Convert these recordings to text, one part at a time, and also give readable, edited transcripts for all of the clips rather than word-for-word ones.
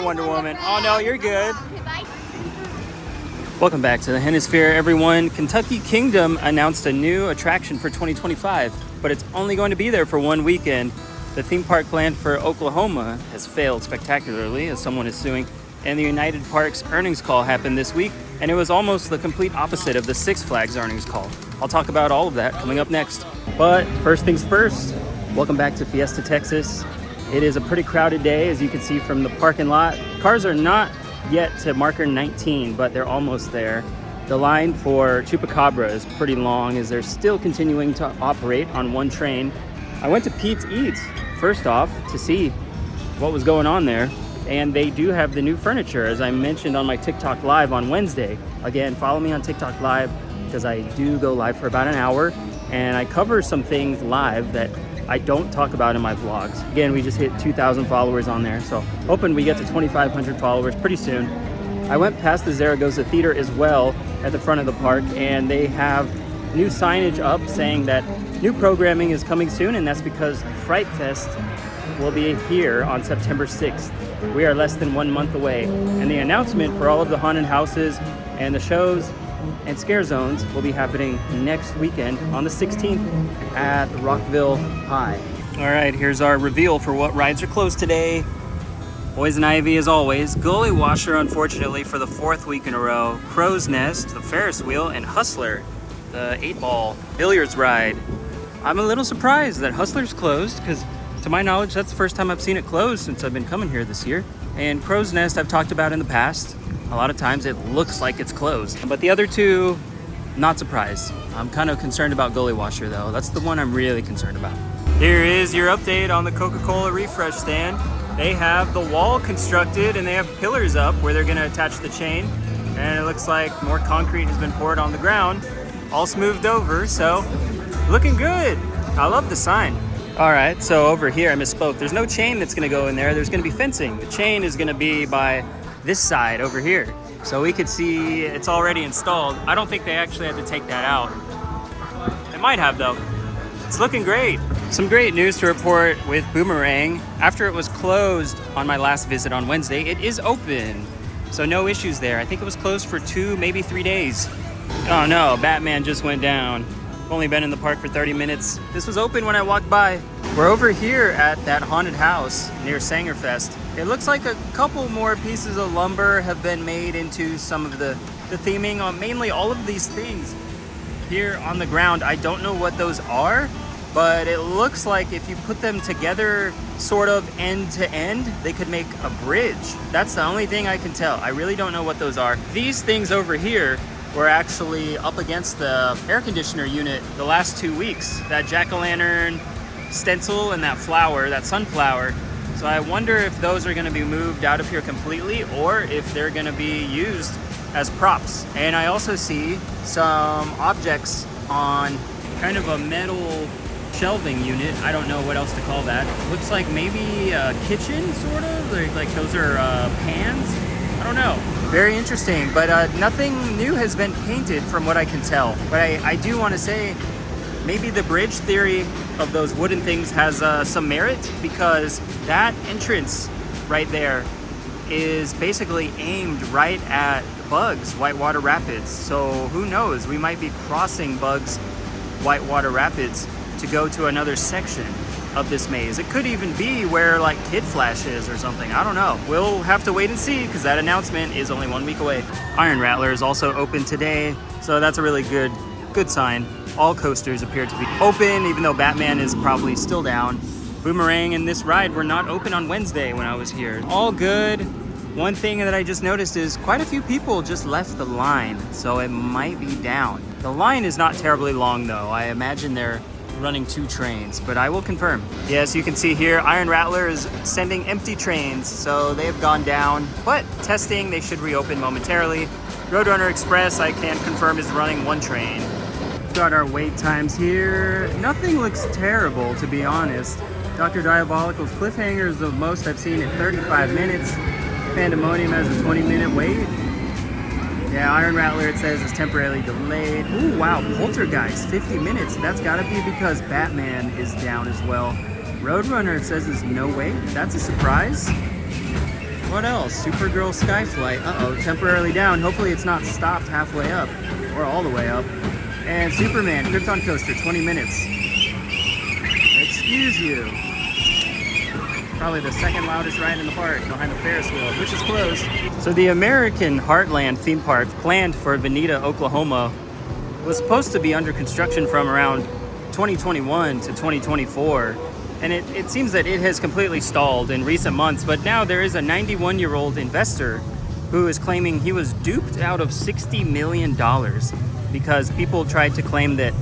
Wonder Woman. Oh no, you're good. Welcome back to the Hennisphere, everyone. Kentucky Kingdom announced a new attraction for 2025, but it's only going to be there for one weekend. The theme park plan for Oklahoma has failed spectacularly as someone is suing, and the United Parks earnings call happened this week, and it was almost the complete opposite of the Six Flags earnings call. I'll talk about all of that coming up next. But first things first, welcome back to Fiesta Texas. It is a pretty crowded day, as you can see from the parking lot. Cars are not yet to marker 19, but they're almost there. The line for Chupacabra is pretty long as they're still continuing to operate on one train. I went to Pete's Eats first off to see what was going on there, and they do have the new furniture, as I mentioned on my TikTok live on Wednesday. Again, follow me on TikTok live because I do go live for about an hour and I cover some things live that I don't talk about in my vlogs. Again, we just hit 2,000 followers on there, so hoping we get to 2,500 followers pretty soon. I went past the Zaragoza Theater as well at the front of the park, and they have new signage up saying that new programming is coming soon, and that's because Fright Fest will be here on September 6th. We are less than 1 month away, and the announcement for all of the haunted houses and the shows and scare zones will be happening next weekend on the 16th at Rockville High. All right, here's our reveal for what rides are closed today. Poison Ivy as always, Gully Washer unfortunately for the 4th week in a row, Crow's Nest, the Ferris wheel, and Hustler, the 8-ball billiards ride. I'm a little surprised that Hustler's closed because to my knowledge that's the first time I've seen it closed since I've been coming here this year. And Crow's Nest I've talked about in the past. A lot of times it looks like it's closed, but the other two, not surprised. I'm kind of concerned about Gully Washer though. That's the one I'm really concerned about. Here is your update on the Coca-Cola refresh stand. They have the wall constructed and they have pillars up where they're gonna attach the chain. And it looks like more concrete has been poured on the ground, all smoothed over, so looking good. I love the sign. All right, so over here, I misspoke. There's no chain that's gonna go in there. There's gonna be fencing. The chain is gonna be by this side over here. So we could see it's already installed. I don't think they actually had to take that out. They might have though. It's looking great. Some great news to report with Boomerang. After it was closed on my last visit on Wednesday, it is open. So no issues there. I think it was closed for 2, maybe 3 days. Oh no, Batman just went down. I've only been in the park for 30 minutes. This was open when I walked by. We're over here at that haunted house near Sangerfest. It looks like a couple more pieces of lumber have been made into some of the theming on mainly all of these things here on the ground. I don't know what those are, but it looks like if you put them together sort of end to end, they could make a bridge. That's the only thing I can tell. I really don't know what those are. These things over here were actually up against the air conditioner unit the last 2 weeks. That jack-o'-lantern stencil and that flower, that sunflower. So I wonder if those are gonna be moved out of here completely or if they're gonna be used as props. And I also see some objects on kind of a metal shelving unit. I don't know what else to call that. Looks like maybe a kitchen, sort of? Like those are pans? I don't know. Very interesting, but nothing new has been painted from what I can tell. But I do want to say, maybe the bridge theory of those wooden things has some merit, because that entrance right there is basically aimed right at Bugs Whitewater Rapids. So who knows, we might be crossing Bugs Whitewater Rapids to go to another section of this maze. It could even be where like Kid Flash is or something. I don't know. We'll have to wait and see because that announcement is only 1 week away. Iron Rattler is also open today, so that's a really good sign. All coasters appear to be open, even though Batman is probably still down. Boomerang and this ride were not open on Wednesday when I was here. All good. One thing that I just noticed is quite a few people just left the line, so it might be down. The line is not terribly long though. I imagine they're running 2 trains, but I will confirm. Yes, you can see here, Iron Rattler is sending empty trains, so they have gone down, but testing, they should reopen momentarily. Roadrunner Express, I can confirm, is running 1 train. Got our wait times here. Nothing looks terrible, to be honest. Dr. Diabolical's Cliffhanger is the most I've seen at 35 minutes. Pandemonium has a 20-minute wait. Yeah, Iron Rattler, it says, is temporarily delayed. Ooh, wow, Poltergeist, 50 minutes. That's gotta be because Batman is down as well. Roadrunner, it says, is no wait. That's a surprise. What else? Supergirl Skyflight. Uh-oh, temporarily down. Hopefully it's not stopped halfway up or all the way up. And Superman, Krypton Coaster, 20 minutes. Excuse you. Probably the second loudest ride in the park behind the Ferris wheel, which is closed. So the American Heartland theme park planned for Bonita, Oklahoma was supposed to be under construction from around 2021 to 2024. And it seems that it has completely stalled in recent months, but now there is a 91-year-old investor who is claiming he was duped out of $60 million because people tried to claim that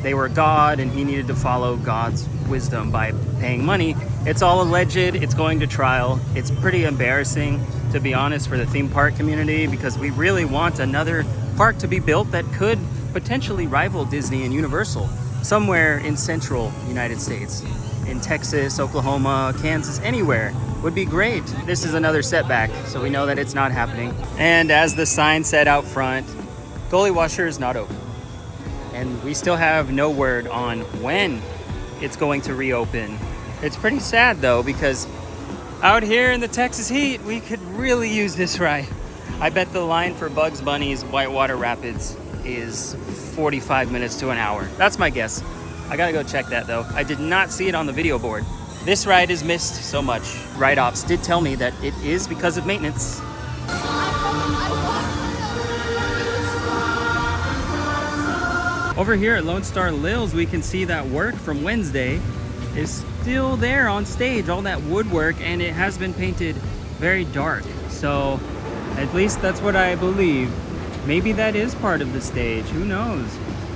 they were God and he needed to follow God's wisdom by paying money. It's all alleged, it's going to trial. It's pretty embarrassing, to be honest, for the theme park community because we really want another park to be built that could potentially rival Disney and Universal somewhere in central United States. In Texas, Oklahoma, Kansas, anywhere would be great. This is another setback, so we know that it's not happening. And as the sign said out front, Gully Washer is not open. And we still have no word on when it's going to reopen. It's pretty sad though, because out here in the Texas heat, we could really use this ride. I bet the line for Bugs Bunny's Whitewater Rapids is 45 minutes to an hour. That's my guess. I gotta go check that though. I did not see it on the video board. This ride is missed so much. Ride Ops did tell me that it is because of maintenance. Over here at Lone Star Lil's, we can see that work from Wednesday is still there on stage, all that woodwork, and it has been painted very dark. So at least that's what I believe. Maybe that is part of the stage, who knows?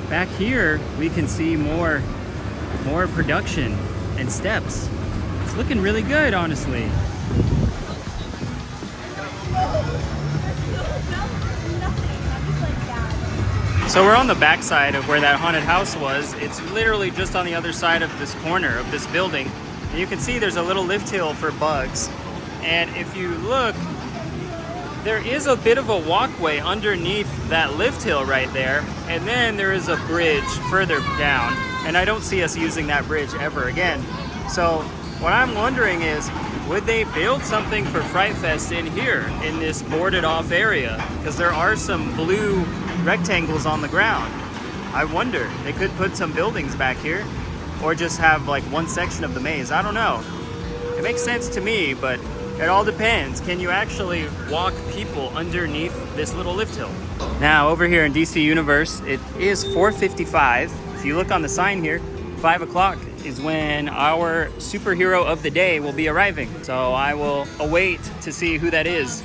Back here, we can see more production and steps. It's looking really good, honestly. So we're on the back side of where that haunted house was. It's literally just on the other side of this corner of this building. And you can see there's a little lift hill for Bugs. And if you look, there is a bit of a walkway underneath that lift hill right there. And then there is a bridge further down. And I don't see us using that bridge ever again. So what I'm wondering is, would they build something for Fright Fest in here, in this boarded off area? Because there are some blue rectangles on the ground. I wonder, they could put some buildings back here or just have like one section of the maze. I don't know. It makes sense to me, but it all depends. Can you actually walk people underneath this little lift hill? Now over here in DC Universe, it is 4:55. If you look on the sign here, 5 o'clock is when our superhero of the day will be arriving. So I will await to see who that is.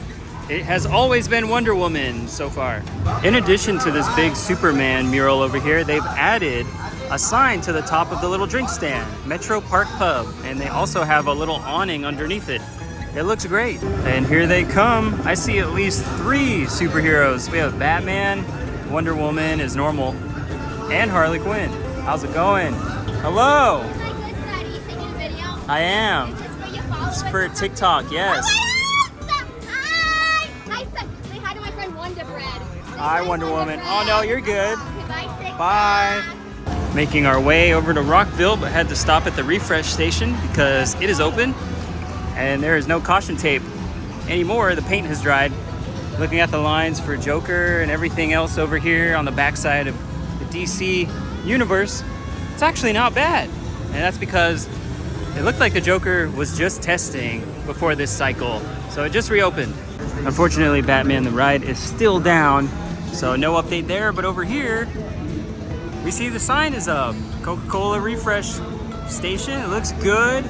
It has always been Wonder Woman so far. In addition to this big Superman mural over here, they've added a sign to the top of the little drink stand, Metro Park Pub, and they also have a little awning underneath it. It looks great. And here they come. I see at least 3 superheroes. We have Batman, Wonder Woman as normal, and Harley Quinn. How's it going? Hello. I am. It's for TikTok, yes. Hi, Wonder Woman. Oh no, you're good. Bye. Making our way over to Rockville, but had to stop at the refresh station because it is open and there is no caution tape anymore. The paint has dried. Looking at the lines for Joker and everything else over here on the backside of the DC Universe, it's actually not bad. And that's because it looked like the Joker was just testing before this cycle. So it just reopened. Unfortunately, Batman the ride is still down. So no update there, but over here, we see the sign is up. Coca-Cola refresh station, it looks good.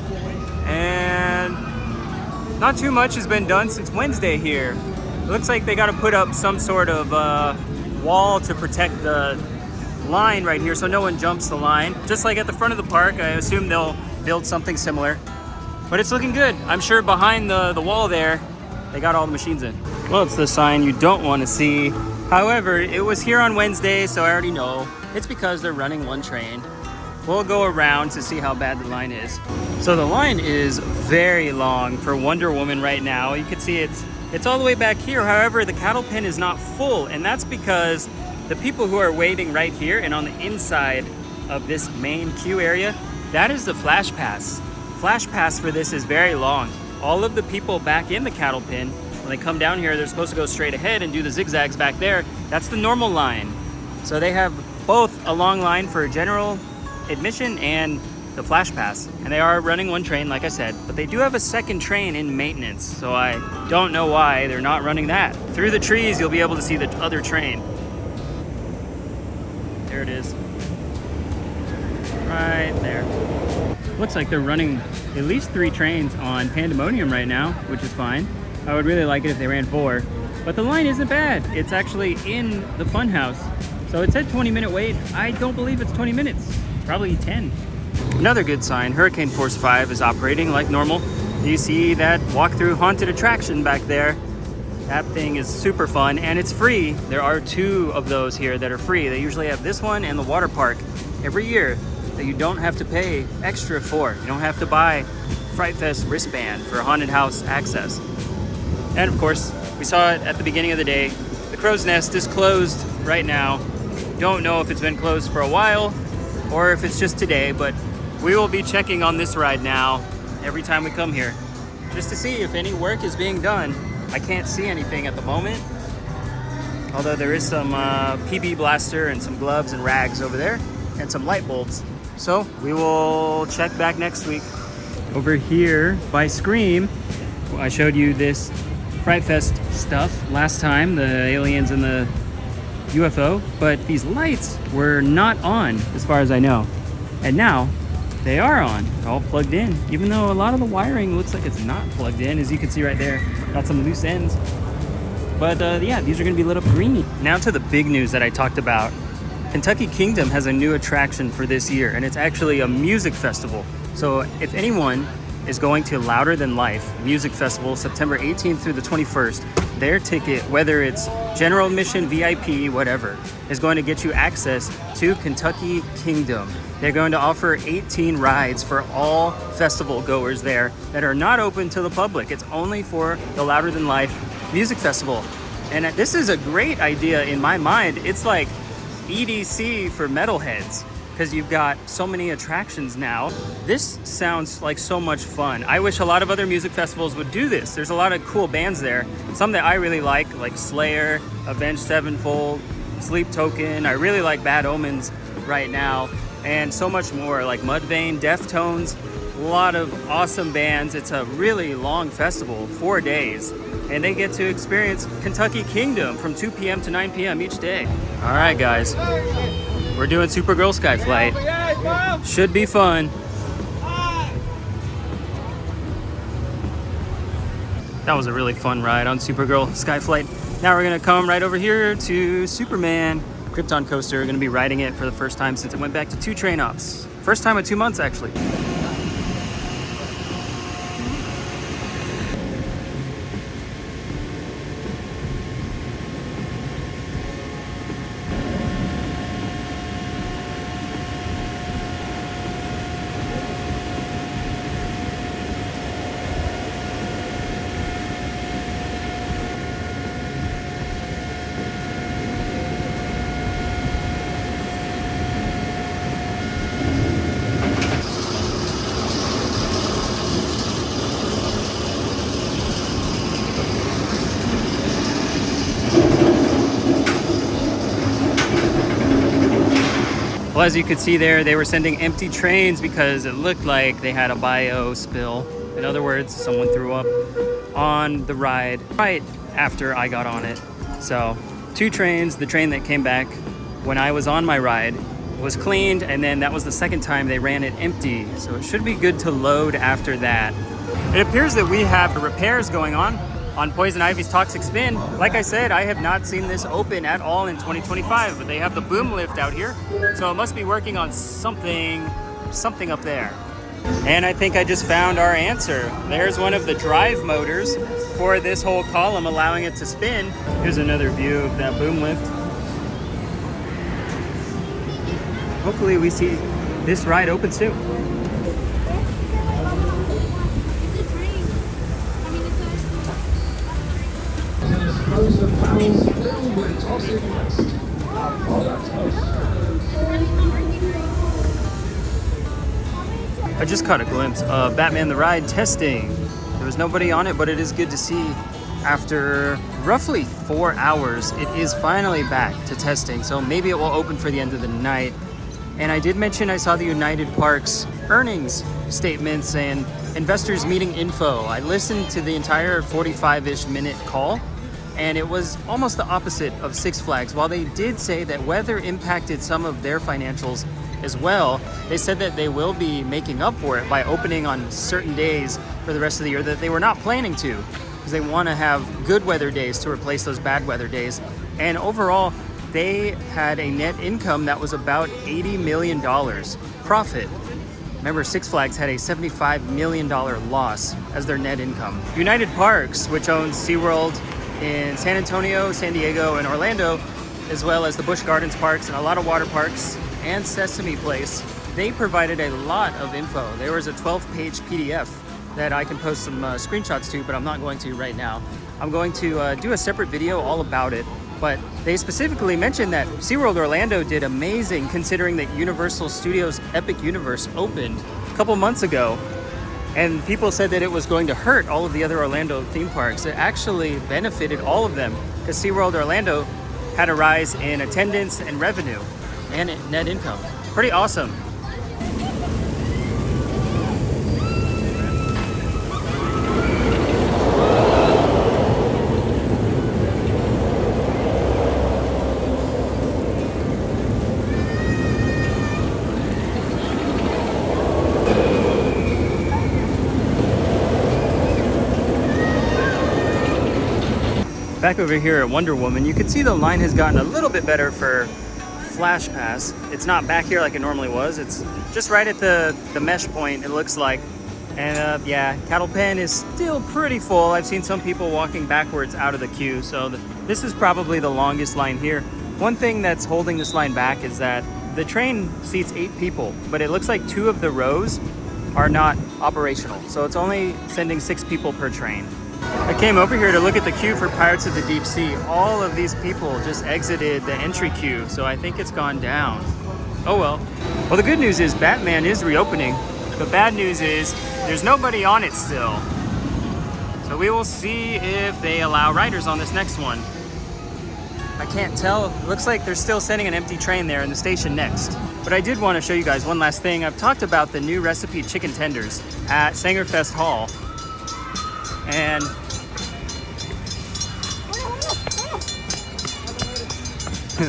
And not too much has been done since Wednesday here. It looks like they gotta put up some sort of wall to protect the line right here so no one jumps the line. Just like at the front of the park, I assume they'll build something similar. But it's looking good. I'm sure behind the wall there, they got all the machines in. Well, it's the sign you don't want to see. However, it was here on Wednesday, so I already know. It's because they're running one train. We'll go around to see how bad the line is. So the line is very long for Wonder Woman right now. You can see it's all the way back here. However, the cattle pen is not full, and that's because the people who are waiting right here and on the inside of this main queue area, that is the Flash Pass. Flash Pass for this is very long. all of the people back in the cattle pen, when they come down here, they're supposed to go straight ahead and do the zigzags back there. That's the normal line. So they have both a long line for general admission and the flash pass. And they are running one train, like I said, but they do have a second train in maintenance. So I don't know why they're not running that. Through the trees, you'll be able to see the other train. There it is. Right there. Looks like they're running at least 3 trains on Pandemonium right now, which is fine. I would really like it if they ran 4, but the line isn't bad. It's actually in the fun house. So it said 20-minute wait. I don't believe it's 20 minutes, probably 10. Another good sign, Hurricane Force 5 is operating like normal. You see that walk-through haunted attraction back there. That thing is super fun and it's free. There are 2 of those here that are free. They usually have this one and the water park every year that you don't have to pay extra for. You don't have to buy Fright Fest wristband for haunted house access. And of course, we saw it at the beginning of the day. The Crow's Nest is closed right now. Don't know if it's been closed for a while or if it's just today, but we will be checking on this ride now every time we come here, just to see if any work is being done. I can't see anything at the moment, although there is some PB blaster and some gloves and rags over there and some light bulbs. So we will check back next week. Over here by Scream, I showed you this Fright Fest stuff last time, the aliens and the UFO, but these lights were not on as far as I know. And now they are on, all plugged in, even though a lot of the wiring looks like it's not plugged in, as you can see right there. Got some loose ends. But yeah, these are gonna be lit up green. Now to the big news that I talked about. Kentucky Kingdom has a new attraction for this year, and it's actually a music festival. So if anyone is going to Louder Than Life Music Festival, September 18th through the 21st, their ticket, whether it's general admission, VIP, whatever, is going to get you access to Kentucky Kingdom. They're going to offer 18 rides for all festival goers there that are not open to the public. It's only for the Louder Than Life Music Festival. And this is a great idea in my mind. It's like EDC for metalheads, because you've got so many attractions now. This sounds like so much fun. I wish a lot of other music festivals would do this. There's a lot of cool bands there. Some that I really like Slayer, Avenged Sevenfold, Sleep Token. I really like Bad Omens right now, and so much more, like Mudvayne, Deftones. A lot of awesome bands. It's a really long festival, 4 days, and they get to experience Kentucky Kingdom from 2 p.m. to 9 p.m. each day. All right, guys, we're doing Supergirl Skyflight. Should be fun. That was a really fun ride on Supergirl Skyflight. Now we're gonna come right over here to Superman Krypton Coaster. We're gonna be riding it for the first time since it went back to 2 train ops. First time in 2 months, actually. Well, as you could see there, they were sending empty trains because it looked like they had a bio spill. In other words, someone threw up on the ride right after I got on it. So 2 trains, the train that came back when I was on my ride was cleaned, and then that was the second time they ran it empty. So it should be good to load after that. It appears that we have repairs going on Poison Ivy's Toxic Spin. Like I said, I have not seen this open at all in 2025, but they have the boom lift out here. So it must be working on something up there. And I think I just found our answer. There's one of the drive motors for this whole column, allowing it to spin. Here's another view of that boom lift. Hopefully we see this ride open soon. I just caught a glimpse of Batman the Ride testing. It was nobody on it, but it is good to see after roughly 4 hours, it is finally back to testing. So maybe it will open for the end of the night. And I did mention I saw the United Parks earnings statements and investors meeting info. I listened to the entire 45-ish minute call, and it was almost the opposite of Six Flags. While they did say that weather impacted some of their financials as well, they said that they will be making up for it by opening on certain days for the rest of the year that they were not planning to, because they want to have good weather days to replace those bad weather days. And overall, they had a net income that was about $80 million profit. Remember, Six Flags had a $75 million loss as their net income. United Parks, which owns SeaWorld in San Antonio, San Diego, and Orlando, as well as the Busch Gardens parks and a lot of water parks and Sesame Place, they provided a lot of info. There was a 12-page PDF that I can post some screenshots to, but I'm not going to right now. I'm going to do a separate video all about it. But they specifically mentioned that SeaWorld Orlando did amazing considering that Universal Studios Epic Universe opened a couple months ago. And people said that it was going to hurt all of the other Orlando theme parks. It actually benefited all of them because SeaWorld Orlando had a rise in attendance and revenue and net income. Pretty awesome. Back over here at Wonder Woman, you can see the line has gotten a little bit better for Flash Pass. It's not back here like it normally was. It's just right at the mesh point, it looks like. And yeah, Cattle Pen is still pretty full. I've seen some people walking backwards out of the queue. So this is probably the longest line here. One thing that's holding this line back is that the train seats 8 people, but it looks like 2 of the rows are not operational. So it's only sending 6 people per train. I came over here to look at the queue for Pirates of the Deep Sea. All of these people just exited the entry queue, so I think it's gone down. Oh well. Well, the good news is Batman is reopening. The bad news is there's nobody on it still. So we will see if they allow riders on this next one. I can't tell. Looks like they're still sending an empty train there in the station next. But I did want to show you guys one last thing. I've talked about the new recipe chicken tenders at Sangerfest Hall. And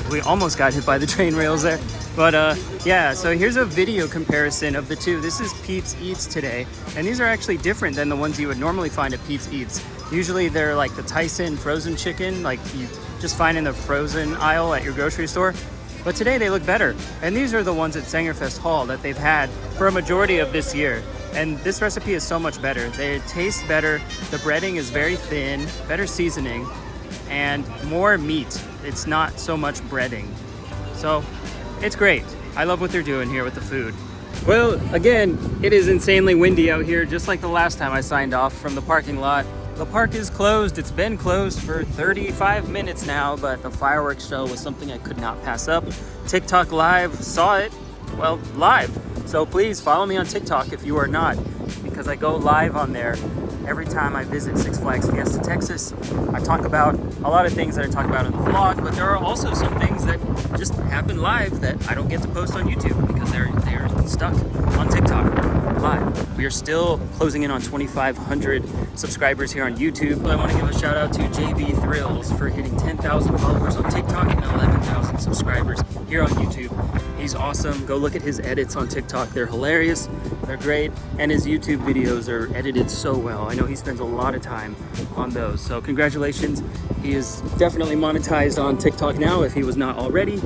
we almost got hit by the train rails there. But yeah, so here's a video comparison of the two. This is Pete's Eats today, and these are actually different than the ones you would normally find at Pete's Eats. Usually they're like the Tyson frozen chicken, like you just find in the frozen aisle at your grocery store. But today they look better. And these are the ones at Sangerfest Hall that they've had for a majority of this year. And this recipe is so much better. They taste better. The breading is very thin, better seasoning, and more meat. It's not so much breading. So it's great. I love what they're doing here with the food. Well, again, it is insanely windy out here, just like the last time I signed off from the parking lot. The park is closed. It's been closed for 35 minutes now, but the fireworks show was something I could not pass up. TikTok Live saw it, well, live. So please follow me on TikTok if you are not, because I go live on there every time I visit Six Flags Fiesta Texas. I talk about a lot of things that I talk about in the vlog, but there are also some things that just happen live that I don't get to post on YouTube because they're stuck on TikTok live. We are still closing in on 2,500 subscribers here on YouTube. I want to give a shout out to JB Thrills for hitting 10,000 followers on TikTok and 11,000 subscribers here on YouTube. He's awesome. Go look at his edits on TikTok. They're hilarious. They're great. And his YouTube videos are edited so well. I know he spends a lot of time on those. So congratulations. He is definitely monetized on TikTok now if he was not already.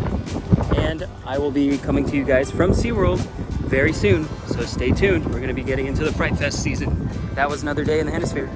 And I will be coming to you guys from SeaWorld very soon. So stay tuned. We're going to be getting into the Fright Fest season. That was another day in the Hennisphere.